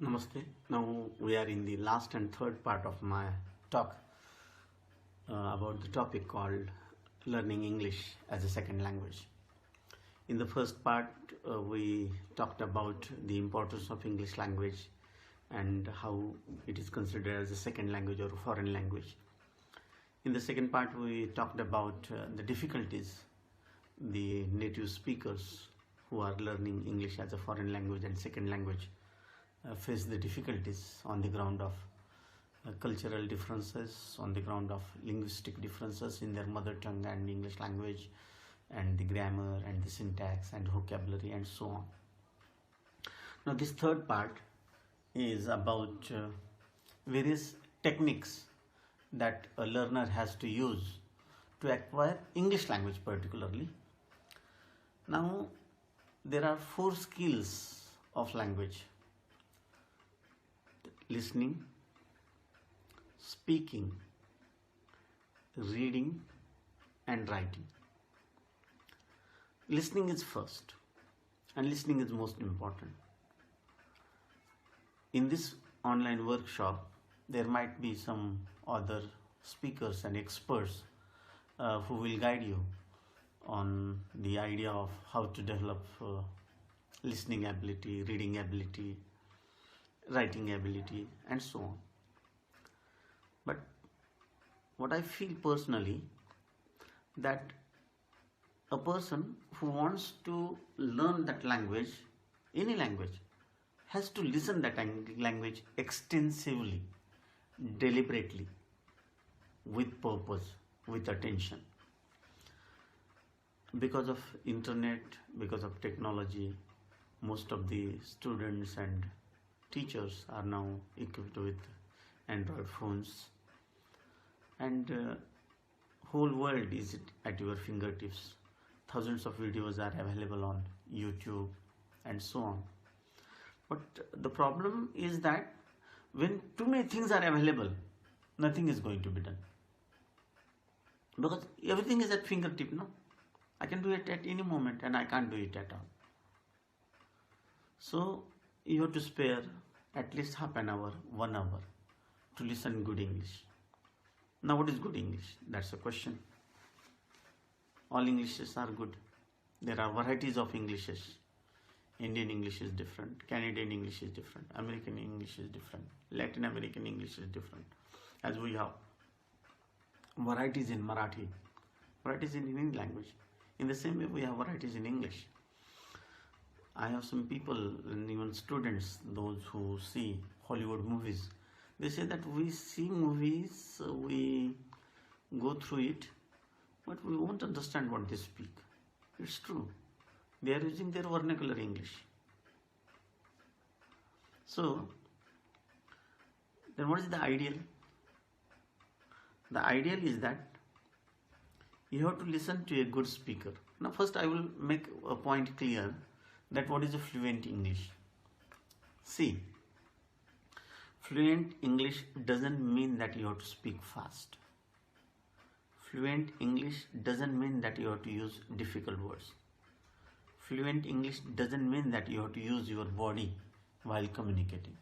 Namaste. Now we are in the last and third part of my talk about the topic called learning English as a second language. In the first part, we talked about the importance of English language and how it is considered as a second language or a foreign language. In the second part, we talked about the difficulties the native speakers who are learning English as a foreign language and second language face the difficulties on the ground of cultural differences, on the ground of linguistic differences in their mother tongue and English language, and the grammar and the syntax and vocabulary and so on. Now this third part is about various techniques that a learner has to use to acquire English language particularly. Now there are 4 skills of language: listening, speaking, reading and writing. Listening is first, and listening is most important. In this online workshop, there might be some other speakers and experts who will guide you on the idea of how to develop listening ability, reading ability, writing ability and so on. But what I feel personally, that a person who wants to learn that language, any language, has to listen that language extensively, deliberately, with purpose, with attention. Because of internet, because of technology, most of the students and teachers are now equipped with Android phones, and whole world is at your fingertips. Thousands of videos are available on YouTube and so on. But the problem is that when too many things are available, nothing is going to be done, because everything is at fingertip. No, I can do it at any moment and I can't do it at all. So you have to spare at least half an hour, 1 hour to listen good English. Now what is good English? That's a question. All Englishes are good. There are varieties of Englishes. Indian English is different, Canadian English is different, American English is different, Latin American English is different. As we have varieties in Marathi, varieties in any language. In the same way we have varieties in English. I have some people and even students, those who see Hollywood movies, they say that we see movies, we go through it, but we won't understand what they speak. It's true. They are using their vernacular English. So, then what is the ideal? The ideal is that you have to listen to a good speaker. Now first I will make a point clear that what is a fluent English. See, fluent English doesn't mean that you have to speak fast. Fluent English doesn't mean that you have to use difficult words. Fluent English doesn't mean that you have to use your body while communicating.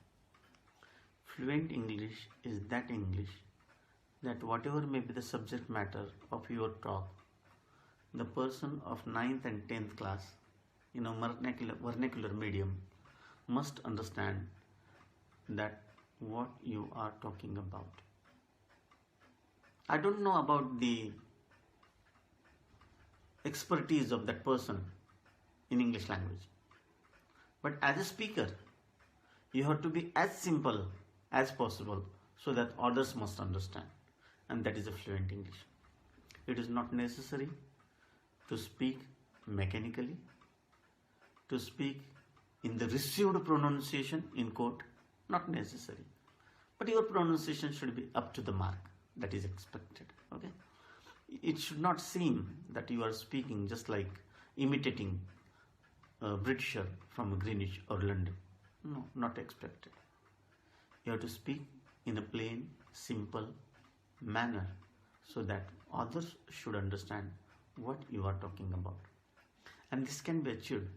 Fluent English is that English that whatever may be the subject matter of your talk, the person of 9th and 10th class in a vernacular medium must understand that what you are talking about. I don't know about the expertise of that person in English language, but as a speaker you have to be as simple as possible so that others must understand, and that is a fluent English. It is not necessary to speak mechanically, to speak in the received pronunciation in quote, not necessary, but your pronunciation should be up to the mark that is expected. Okay, it should not seem that you are speaking just like imitating a Britisher from Greenwich or London. No, not expected. You have to speak in a plain, simple manner so that others should understand what you are talking about. And this can be achieved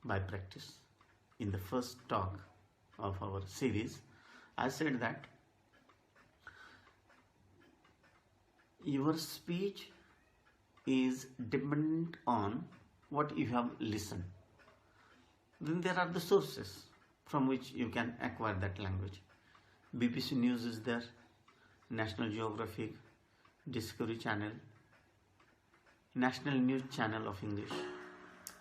by practice. In the first talk of our series, I said that your speech is dependent on what you have listened. Then there are the sources from which you can acquire that language. BBC News is there, National Geographic, Discovery Channel, National News Channel of English.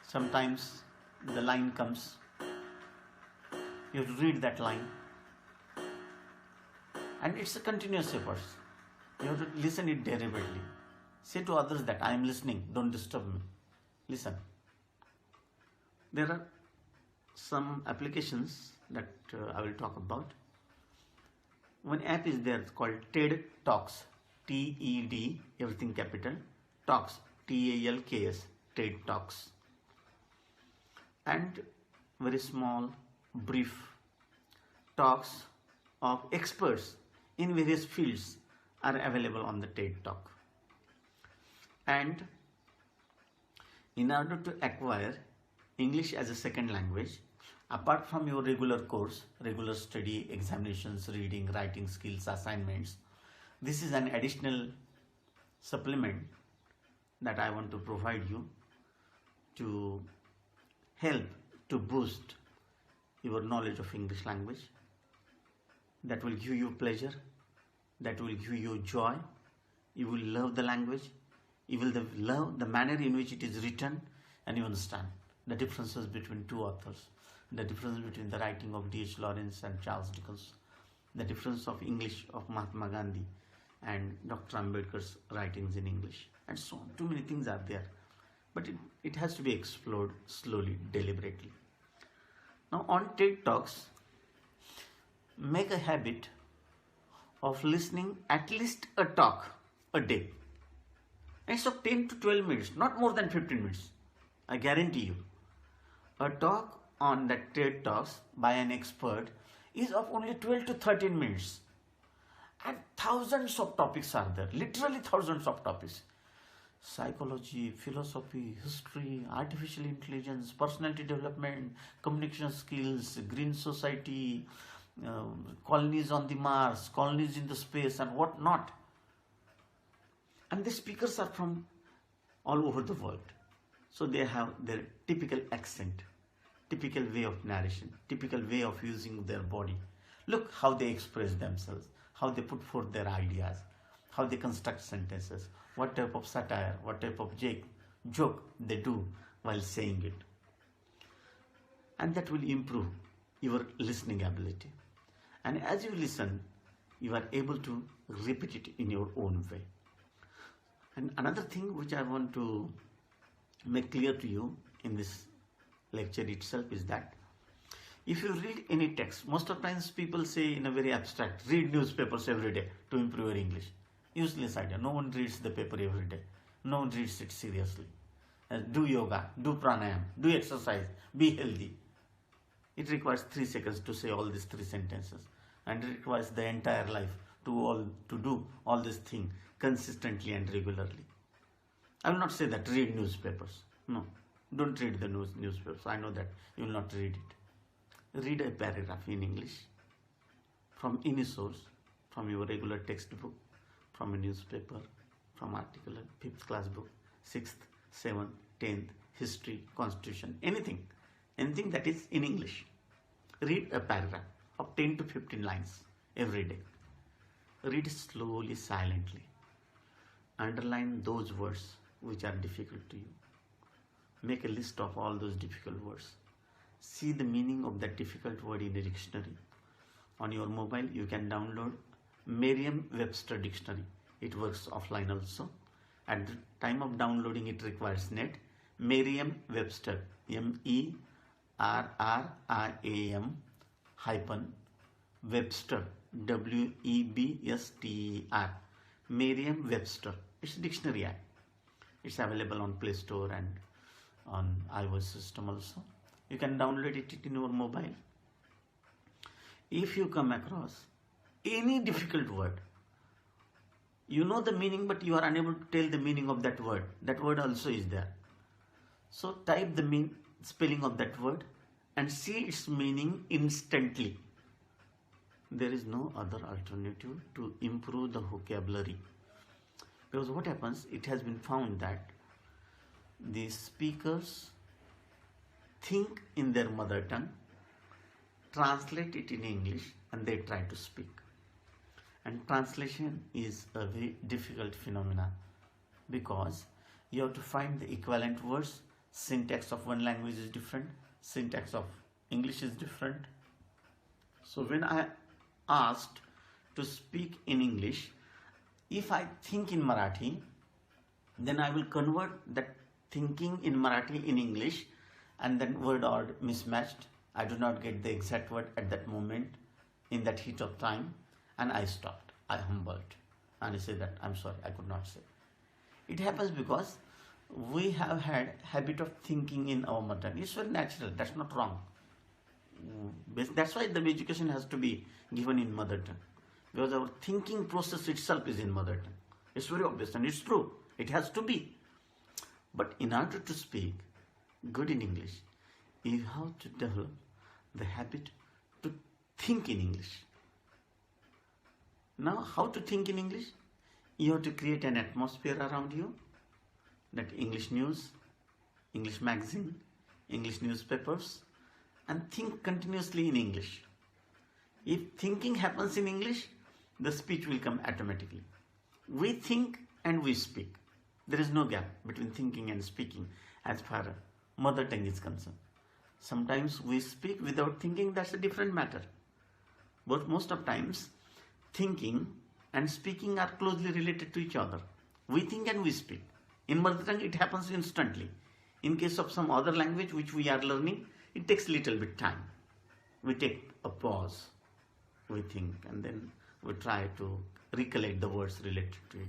Sometimes the line comes, you have to read that line, and it's a continuous effort. You have to listen it deliberately. Say to others that I am listening, don't disturb me. Listen. There are some applications that I will talk about. One app is there called TED Talks, TED, everything capital, Talks, TALKS, TED Talks. And very small, brief talks of experts in various fields are available on the TED Talk. And in order to acquire English as a second language, apart from your regular course, regular study, examinations, reading, writing skills, assignments, this is an additional supplement that I want to provide you to help to boost your knowledge of English language. That will give you pleasure, that will give you joy. You will love the language, you will love the manner in which it is written, and you understand the differences between two authors, the difference between the writing of D.H. Lawrence and Charles Dickens, the difference of English of Mahatma Gandhi and Dr. Ambedkar's writings in English, and so on. Too many things are there, but it has to be explored slowly, deliberately. Now on TED Talks, make a habit of listening at least a talk a day. It's of 10 to 12 minutes, not more than 15 minutes. I guarantee you. A talk on that TED Talks by an expert is of only 12 to 13 minutes. And thousands of topics are there, literally thousands of topics. Psychology, philosophy, history, artificial intelligence, personality development, communication skills, green society, colonies on the Mars, colonies in the space, and what not. And the speakers are from all over the world. So they have their typical accent, typical way of narration, typical way of using their body. Look how they express themselves, how they put forth their ideas, how they construct sentences, what type of satire, what type of joke they do while saying it. And that will improve your listening ability. And as you listen, you are able to repeat it in your own way. And another thing which I want to make clear to you in this lecture itself is that if you read any text, most of the times people say in a very abstract, read newspapers every day to improve your English. Useless idea. No one reads the paper every day. No one reads it seriously. Do yoga, do pranayam, do exercise, be healthy. It requires 3 seconds to say all these 3 sentences, and it requires the entire life to do all this thing consistently and regularly. I will not say that read newspapers. No, don't read the newspapers. I know that you will not read it. Read a paragraph in English from any source, from your regular textbook, from a newspaper, from article, 5th class book, 6th, 7th, 10th, history, constitution, anything that is in English. Read a paragraph of 10 to 15 lines every day. Read slowly, silently. Underline those words which are difficult to you. Make a list of all those difficult words. See the meaning of that difficult word in a dictionary. On your mobile, you can download Merriam-Webster dictionary. It works offline also. At the time of downloading, it requires net. Merriam-Webster, MERRIAM hyphen Webster, WEBSTER, Merriam-Webster. It's a dictionary app. It's available on Play Store and on iOS system also. You can download it in your mobile. If you come across any difficult word, you know the meaning but you are unable to tell the meaning of that word also is there. So type the spelling of that word and see its meaning instantly there is no other alternative to improve the vocabulary. Because what happens, it has been found that the speakers think in their mother tongue, translate it in English, and they try to speak. And translation is a very difficult phenomenon because you have to find the equivalent words. Syntax of one language is different, syntax of English is different. So when I asked to speak in English, if I think in Marathi, then I will convert that thinking in Marathi in English, and then word order mismatched. I do not get the exact word at that moment in that heat of time, and I stopped. I humbled and I said that I'm sorry, I could not say. It happens because we have had habit of thinking in our mother tongue. It's very natural. That's not wrong. That's why the education has to be given in mother tongue, because our thinking process itself is in mother tongue. It's very obvious and it's true. It has to be. But in order to speak good in English, you have to develop the habit to think in English. Now, how to think in English? You have to create an atmosphere around you, that English news, English magazine, English newspapers, and think continuously in English. If thinking happens in English, the speech will come automatically. We think and we speak. There is no gap between thinking and speaking as far as mother tongue is concerned. Sometimes we speak without thinking, that's a different matter. But most of times, thinking and speaking are closely related to each other. We think and we speak. In mother tongue, it happens instantly. In case of some other language which we are learning, it takes a little bit time. We take a pause, we think, and then we try to recollect the words related to it,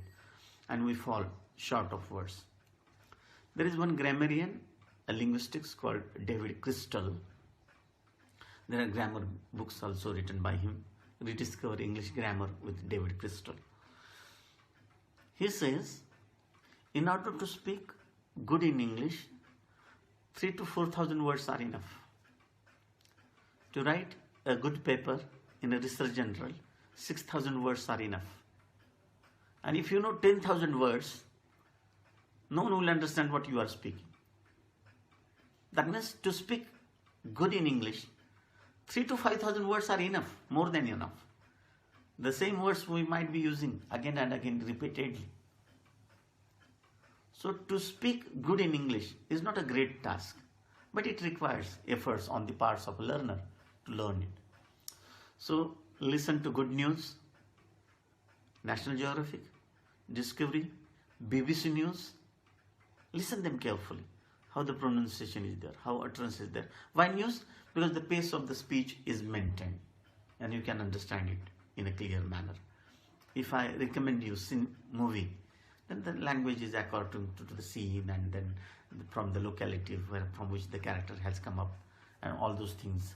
and we fall short of words. There is one grammarian, a linguistics called David Crystal. There are grammar books also written by him. Rediscover English Grammar with David Crystal. He says, in order to speak good in English, 3,000 to 4,000 words are enough. To write a good paper in a research journal, 6,000 words are enough. And if you know 10,000 words, no one will understand what you are speaking. That means to speak good in English, 3,000 to 5,000 words are enough, more than enough. The same words we might be using again and again repeatedly. So to speak good in English is not a great task, but it requires efforts on the parts of a learner to learn it. So listen to good news, National Geographic, Discovery, BBC News. Listen them carefully. How the pronunciation is there, how utterance is there. Why news? Because the pace of the speech is maintained and you can understand it in a clear manner. If I recommend you movie, then the language is according to the scene and then from the locality from which the character has come up, and all those things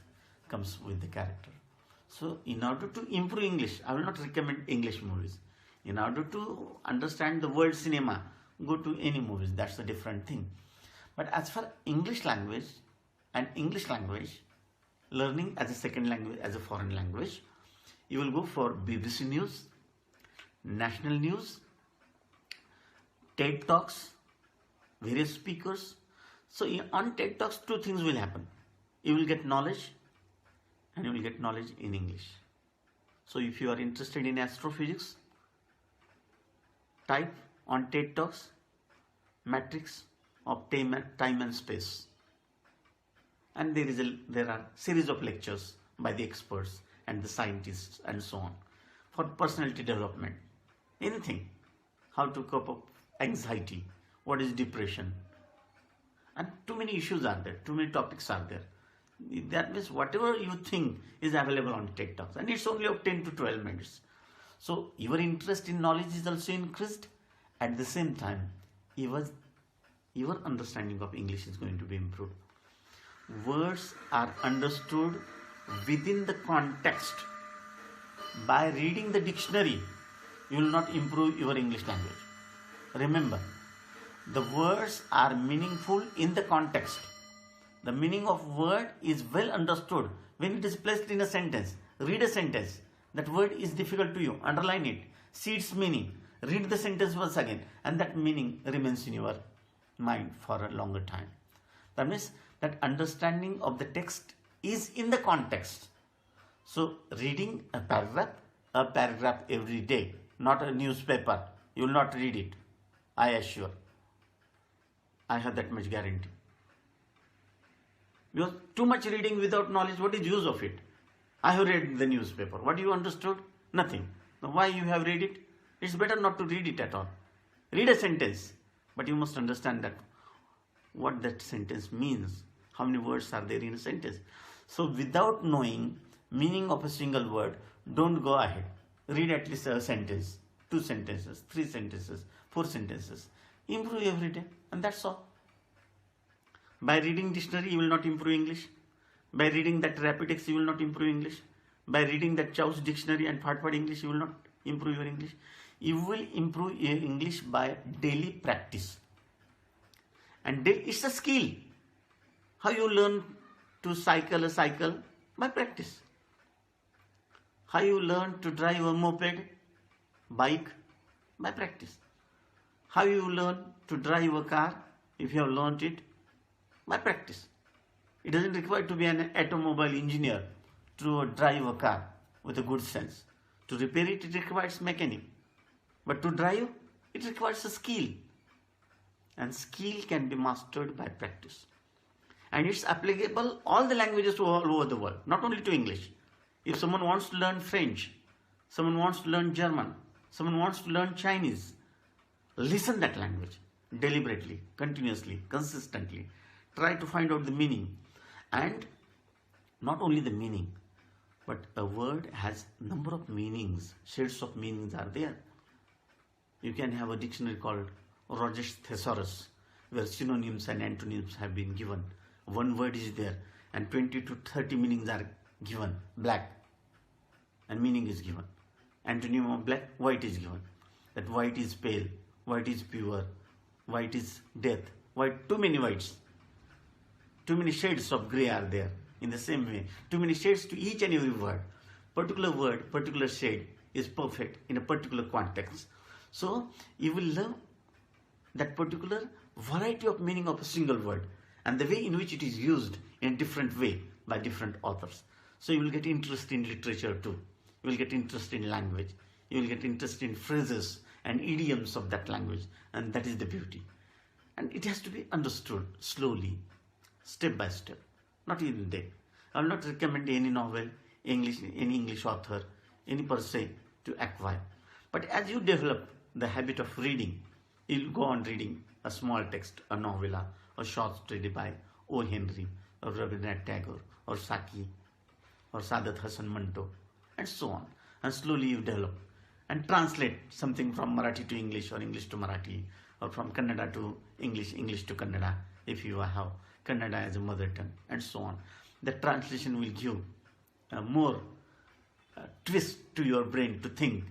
comes with the character. So in order to improve English, I will not recommend English movies. In order to understand the world cinema, go to any movies, that's a different thing. But as for English language and English language, learning as a second language, as a foreign language, you will go for BBC News, National News, TED Talks, various speakers. So on TED Talks, two things will happen. You will get knowledge and you will get knowledge in English. So if you are interested in astrophysics, type on TED Talks, matrix of time and space. And there are series of lectures by the experts and the scientists and so on for personality development. Anything. How to cope up anxiety. What is depression? And too many issues are there. Too many topics are there. That means whatever you think is available on TED Talks. And it's only of 10 to 12 minutes. So your interest in knowledge is also increased. At the same time, your understanding of English is going to be improved. Words are understood within the context. By reading the dictionary, you will not improve your English language. Remember, the words are meaningful in the context. The meaning of word is well understood when it is placed in a sentence. Read a sentence. That word is difficult to you. Underline it. See its meaning. Read the sentence once again, and that meaning remains in your mind for a longer time. That means that understanding of the text is in the context. So reading a paragraph every day, not a newspaper. You will not read it, I assure. I have that much guarantee. Because too much reading without knowledge, what is the use of it? I have read the newspaper. What you understood? Nothing. Now why you have read it? It's better not to read it at all. Read a sentence, but you must understand that what that sentence means. How many words are there in a sentence? So without knowing meaning of a single word, don't go ahead. Read at least a sentence, 2 sentences, 3 sentences, 4 sentences. Improve every day, and that's all. By reading dictionary, you will not improve English. By reading that Rapitex, you will not improve English. By reading that Chow's dictionary and Part3 English, you will not improve your English. You will improve your English by daily practice. And it's a skill. How you learn to cycle a cycle? By practice. How you learn to drive a moped, bike? By practice. How you learn to drive a car, if you have learned it? By practice. It doesn't require to be an automobile engineer to drive a car with a good sense. To repair it, it requires mechanic. But to drive, it requires a skill. And skill can be mastered by practice. And it's applicable all the languages all over the world, not only to English. If someone wants to learn French, someone wants to learn German, someone wants to learn Chinese, listen that language deliberately, continuously, consistently. Try to find out the meaning. And not only the meaning, but a word has number of meanings, shades of meanings are there. You can have a dictionary called Roger's Thesaurus, where synonyms and antonyms have been given. One word is there, and 20 to 30 meanings are given. Black, and meaning is given. Antonym of black, white is given. That white is pale, white is pure, white is death, white, too many whites. Too many shades of grey are there. In the same way, too many shades to each and every word. Particular word, particular shade is perfect in a particular context. So you will learn that particular variety of meaning of a single word and the way in which it is used in a different way by different authors. So you will get interest in literature too. You will get interest in language. You will get interest in phrases and idioms of that language, and that is the beauty. And it has to be understood slowly, step by step, not in a day. I will not recommend any novel, any English author, any per se to acquire. But as you develop the habit of reading, you will go on reading a small text, a novella, a short story by O. Henry, or Rabindranath Tagore, or Saki, or Sadat Hasan Manto, and so on. And slowly you develop and translate something from Marathi to English, or English to Marathi, or from Kannada to English, English to Kannada, if you have Kannada as a mother tongue, and so on. The translation will give more twist to your brain to think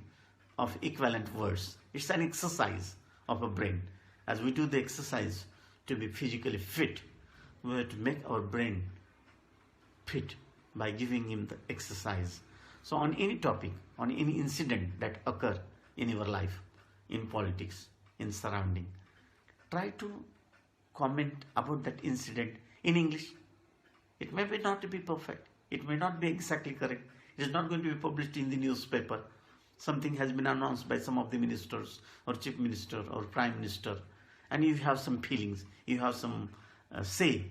of equivalent words. It's an exercise of a brain. As we do the exercise to be physically fit, we have to make our brain fit by giving him the exercise. So on any topic, on any incident that occur in your life, in politics, in surrounding, try to comment about that incident in English. It may not be perfect. It may not be exactly correct. It is not going to be published in the newspaper. Something has been announced by some of the ministers or chief minister or prime minister, and you have some feelings, you have some say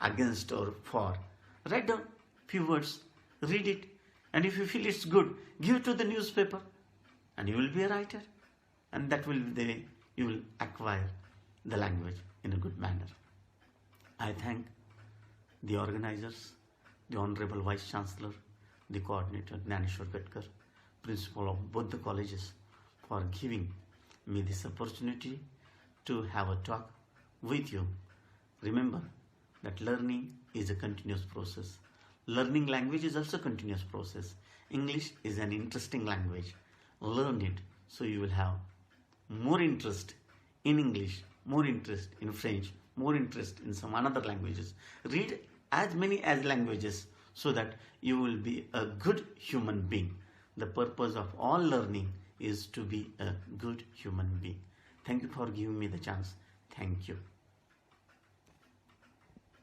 against or for. Write down few words, read it, and if you feel it's good, give it to the newspaper, and you will be a writer, and that will be the way you will acquire the language in a good manner. I thank the organizers, the Honorable Vice Chancellor, the Coordinator Dhananjay Gatkar, Principal of both the colleges, for giving me this opportunity to have a talk with you. Remember that learning is a continuous process. Learning language is also a continuous process. English is an interesting language. Learn it so you will have more interest in English, more interest in French, more interest in some other languages. Read as many as languages so that you will be a good human being. The purpose of all learning is to be a good human being. Thank you for giving me the chance. Thank you.